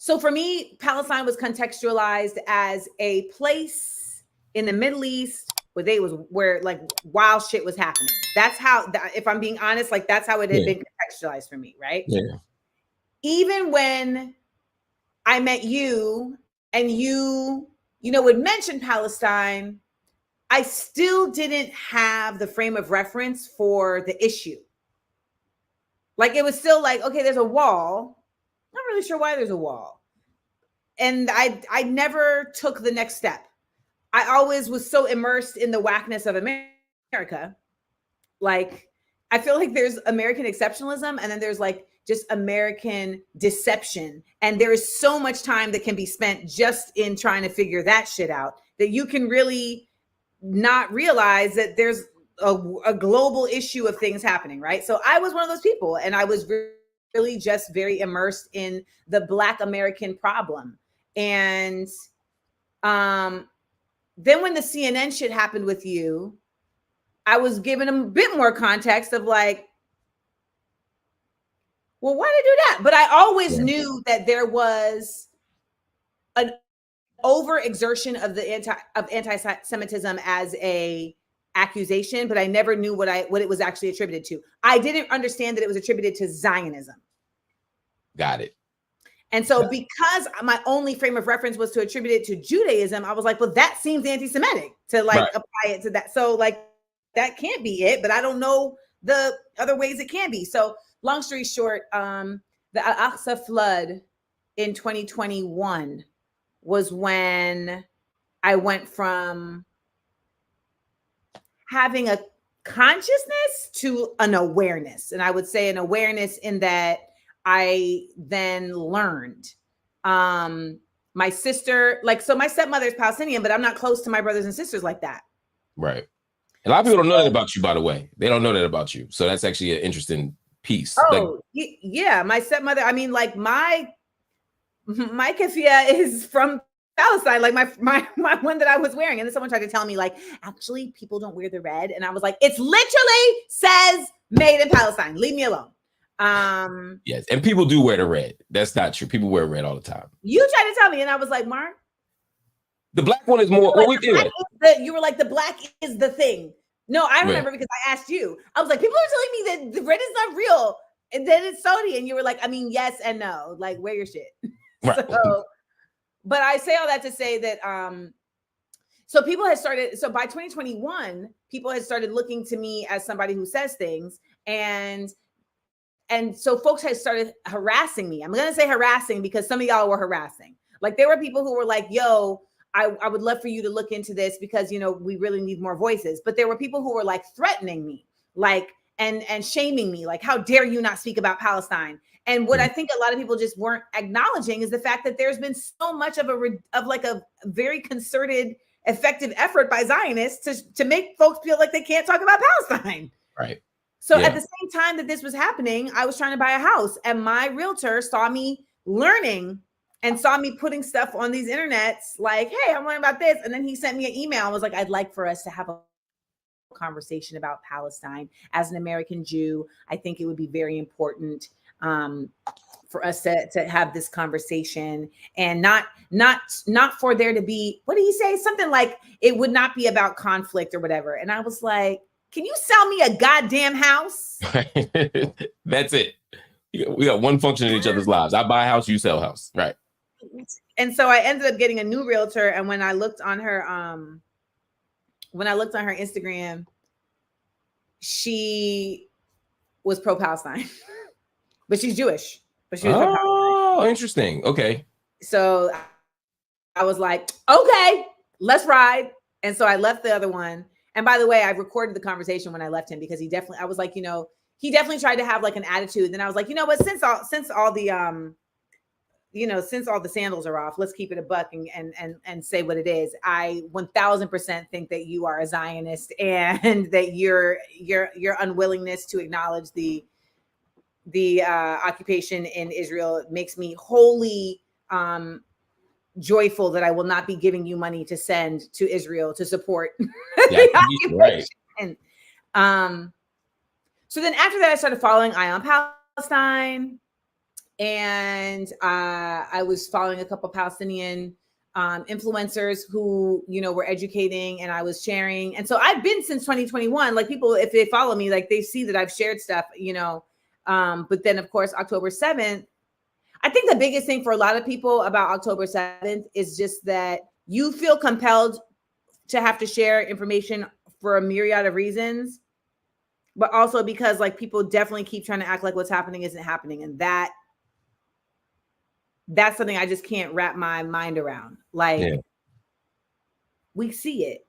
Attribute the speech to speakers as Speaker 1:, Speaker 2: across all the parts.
Speaker 1: So for me, Palestine was contextualized as a place in the Middle East where like wild shit was happening. That's how, if I'm being honest, like that's how it had been contextualized for me, right?
Speaker 2: Yeah.
Speaker 1: Even when I met you and you would mention Palestine, I still didn't have the frame of reference for the issue. Like it was still like, okay, there's a wall. Not really sure why there's a wall. And I never took the next step. I always was so immersed in the whackness of America. Like, I feel like there's American exceptionalism and then there's like just American deception. And there is so much time that can be spent just in trying to figure that shit out that you can really not realize that there's a global issue of things happening, right? So I was one of those people, and I was really just very immersed in the Black American problem. And then when the CNN shit happened with you, I was given a bit more context of like, well, why did I do that? But I always knew that there was an overexertion of the anti-Semitism as a accusation, but I never knew what it was actually attributed to. I didn't understand that it was attributed to Zionism.
Speaker 2: Got it.
Speaker 1: And so because my only frame of reference was to attribute it to Judaism, I was like, well, that seems anti-Semitic to like apply it to that. So like, that can't be it, but I don't know the other ways it can be. So long story short, the Al-Aqsa flood in 2021 was when I went from having a consciousness to an awareness. And I would say an awareness in that I then learned. My sister, like, so my stepmother is Palestinian, but I'm not close to my brothers and sisters like that.
Speaker 2: Right. A lot of people don't know that about you, by the way. They don't know that about you. So that's actually an interesting piece.
Speaker 1: Oh, yeah. My stepmother, I mean, like my keffiyeh is from Palestine, like my one that I was wearing. And then someone tried to tell me like, actually people don't wear the red. And I was like, it's literally says made in Palestine. Leave me alone.
Speaker 2: Yes. And people do wear the red. That's not true. People wear red all the time.
Speaker 1: You tried to tell me. And I was like, Mark,
Speaker 2: the black one is more.
Speaker 1: You were like, the black is the thing. No, I remember because I asked you. I was like, people are telling me that the red is not real. And then it's Saudi. And you were like, I mean, yes and no. Like, wear your shit.
Speaker 2: Right.
Speaker 1: So, but I say all that to say that so people had started, so by 2021, people had started looking to me as somebody who says things. And so folks had started harassing me. I'm going to say harassing because some of y'all were harassing. Like there were people who were like, yo, I would love for you to look into this because, you know, we really need more voices. But there were people who were like threatening me, like, and shaming me, like, how dare you not speak about Palestine? And what I think a lot of people just weren't acknowledging is the fact that there's been so much of a very concerted, effective effort by Zionists to make folks feel like they can't talk about Palestine.
Speaker 2: Right.
Speaker 1: So at the same time that this was happening, I was trying to buy a house, and my realtor saw me learning and saw me putting stuff on these internets like, hey, I'm learning about this. And then he sent me an email. I was like, I'd like for us to have a conversation about Palestine. As an American Jew, I think it would be very important for us to have this conversation, and not for there to be, what did he say? Something like it would not be about conflict or whatever. And I was like, can you sell me a goddamn house?
Speaker 2: That's it. We got one function in each other's lives. I buy a house, you sell a house. Right.
Speaker 1: And so I ended up getting a new realtor. And when I looked on her, Instagram, she was pro-Palestine, but she's Jewish. But she was pro-Palestine.
Speaker 2: Oh, interesting. Okay.
Speaker 1: So I was like, okay, let's ride. And so I left the other one. And by the way, I recorded the conversation when I left him because I was like, you know, he definitely tried to have like an attitude. Then I was like, you know what, since all the sandals are off, let's keep it a buck and say what it is. I 1000% think that you are a Zionist, and that your unwillingness to acknowledge the occupation in Israel makes me wholly joyful that I will not be giving you money to send to Israel to support the occupation. Right. So then after that, I started following Eye on Palestine. and I was following a couple Palestinian influencers who, you know, were educating, and I was sharing. And so I've been since 2021. Like, people, if they follow me, like, they see that I've shared stuff, you know. But then, of course, October 7th, I think the biggest thing for a lot of people about October 7th is just that you feel compelled to have to share information for a myriad of reasons, but also because, like, people definitely keep trying to act like what's happening isn't happening. And that's something I just can't wrap my mind around. Like, we see it.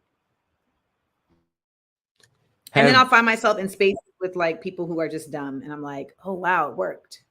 Speaker 1: And then I'll find myself in spaces with, like, people who are just dumb. And I'm like, oh, wow, it worked.